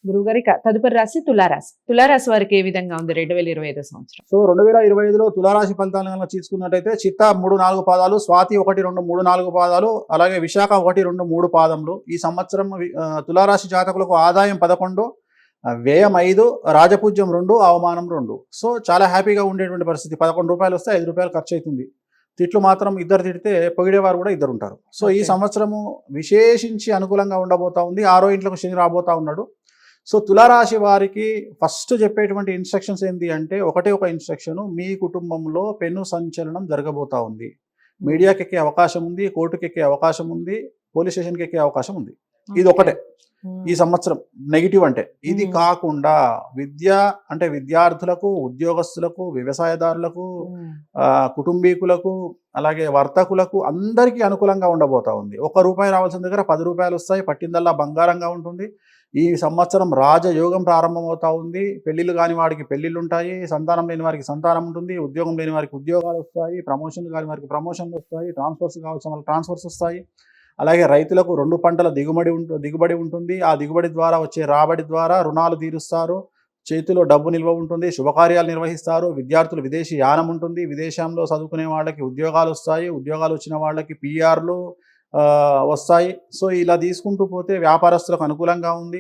గురువుగారి తదుపరి రాశి తులారాశి. తులారాశి వారికి ఏ విధంగా ఉంది 2025 సంవత్సరం? సో 2025లో తులారాశి ఫలితాలను కనుక తీసుకున్నట్టయితే చిత్త 3-4 పాదాలు, స్వాతి 1-2-3-4 పాదాలు, అలాగే విశాఖ 1-2-3 పాదములు. ఈ సంవత్సరం తులారాశి జాతకులకు ఆదాయం 11, వ్యయం 5, రాజపూజ్యం 2, అవమానం 2. సో చాలా హ్యాపీగా ఉండేటువంటి పరిస్థితి. 11 రూపాయలు వస్తే 5 రూపాయలు ఖర్చు అవుతుంది. తిట్లు మాత్రం ఇద్దరు తిడితే పొగిడేవారు కూడా ఇద్దరు ఉంటారు. సో ఈ సంవత్సరము విశేషించి అనుకూలంగా ఉండబోతా ఉంది. 6వ ఇంట్లోకి శని రాబోతా ఉన్నాడు. సో తులారాశి వారికి ఫస్ట్ చెప్పేటువంటి ఇన్స్ట్రక్షన్స్ ఏంటి అంటే, ఒక ఇన్స్ట్రక్షన్, మీ కుటుంబంలో పెను సంచలనం జరగబోతా ఉంది. మీడియాకి ఎక్కే అవకాశం ఉంది, కోర్టుకి ఎక్కే అవకాశం ఉంది, పోలీస్ స్టేషన్కి ఎక్కే అవకాశం ఉంది. ఇది ఒకటే ఈ సంవత్సరం నెగిటివ్. అంటే ఇది కాకుండా విద్య అంటే విద్యార్థులకు, ఉద్యోగస్తులకు, వ్యవసాయదారులకు, కుటుంబీకులకు, అలాగే వర్తకులకు అందరికీ అనుకూలంగా ఉండబోతా ఉంది. 1 రూపాయి రావాల్సిన దగ్గర 10 రూపాయలు వస్తాయి. పట్టిందల్లా బంగారంగా ఉంటుంది. ఈ సంవత్సరం రాజయోగం ప్రారంభమవుతా ఉంది. పెళ్లిళ్ళు కాని వాడికి పెళ్లిళ్ళు ఉంటాయి, సంతానం లేని వారికి సంతానం ఉంటుంది, ఉద్యోగం లేని వారికి ఉద్యోగాలు వస్తాయి, ప్రమోషన్లు కాని వారికి ప్రమోషన్లు వస్తాయి, ట్రాన్స్ఫర్స్ కావాల్సిన వాళ్ళకి ట్రాన్స్ఫర్స్ వస్తాయి. అలాగే రైతులకు 2 పంటల దిగుబడి ఉంటుంది. ఆ దిగుబడి ద్వారా వచ్చే రాబడి ద్వారా రుణాలు తీరుస్తారు, చేతిలో డబ్బు నిల్వ ఉంటుంది, శుభకార్యాలు నిర్వహిస్తారు. విద్యార్థులు విదేశీ యానం ఉంటుంది, విదేశంలో చదువుకునే వాళ్ళకి ఉద్యోగాలు వస్తాయి, ఉద్యోగాలు వచ్చిన వాళ్ళకి పిఆర్లు వస్తాయి. సో ఇలా తీసుకుంటూ పోతే వ్యాపారస్తులకు అనుకూలంగా ఉంది,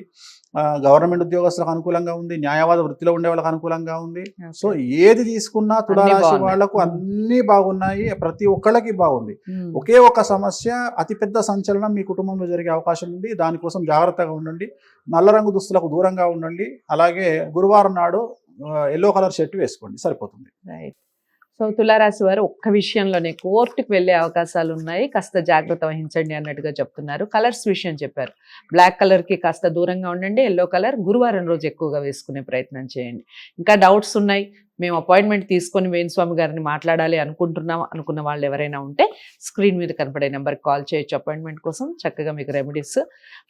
గవర్నమెంట్ ఉద్యోగస్తులకు అనుకూలంగా ఉంది, న్యాయవాద వృత్తిలో ఉండే వాళ్ళకి అనుకూలంగా ఉంది. సో ఏది తీసుకున్నా తులారాశి వాళ్లకు అన్ని బాగున్నాయి, ప్రతి ఒక్కళ్ళకి బాగుంది. ఒకే ఒక సమస్య, అతిపెద్ద సంచలనం మీ కుటుంబంలో జరిగే అవకాశం ఉంది. దానికోసం జాగ్రత్తగా ఉండండి, నల్ల రంగు దుస్తులకు దూరంగా ఉండండి. అలాగే గురువారం నాడు ఎల్లో కలర్ షర్ట్ వేసుకోండి, సరిపోతుంది. రైట్. సో తులారాశి వారు ఒక్క విషయంలోనే కోర్టుకు వెళ్ళే అవకాశాలు ఉన్నాయి, కాస్త జాగ్రత్త వహించండి అన్నట్టుగా చెప్తున్నారు. కలర్స్ విషయం చెప్పారు. బ్లాక్ కలర్కి కాస్త దూరంగా ఉండండి, ఎల్లో కలర్ గురువారం రోజు ఎక్కువగా వేసుకునే ప్రయత్నం చేయండి. ఇంకా డౌట్స్ ఉన్నాయి, మేము అపాయింట్మెంట్ తీసుకొని వేణుస్వామి గారిని మాట్లాడాలి అనుకున్న వాళ్ళు ఎవరైనా ఉంటే స్క్రీన్ మీద కనపడే నెంబర్కి కాల్ చేయొచ్చు. అపాయింట్మెంట్ కోసం చక్కగా మీకు రెమెడీస్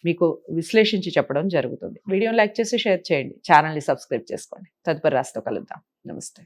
మీకు విశ్లేషించి చెప్పడం జరుగుతుంది. వీడియోని లైక్ చేసి షేర్ చేయండి, ఛానల్ని సబ్స్క్రైబ్ చేసుకోండి. తదుపరి రాశితో కలుద్దాం. నమస్తే.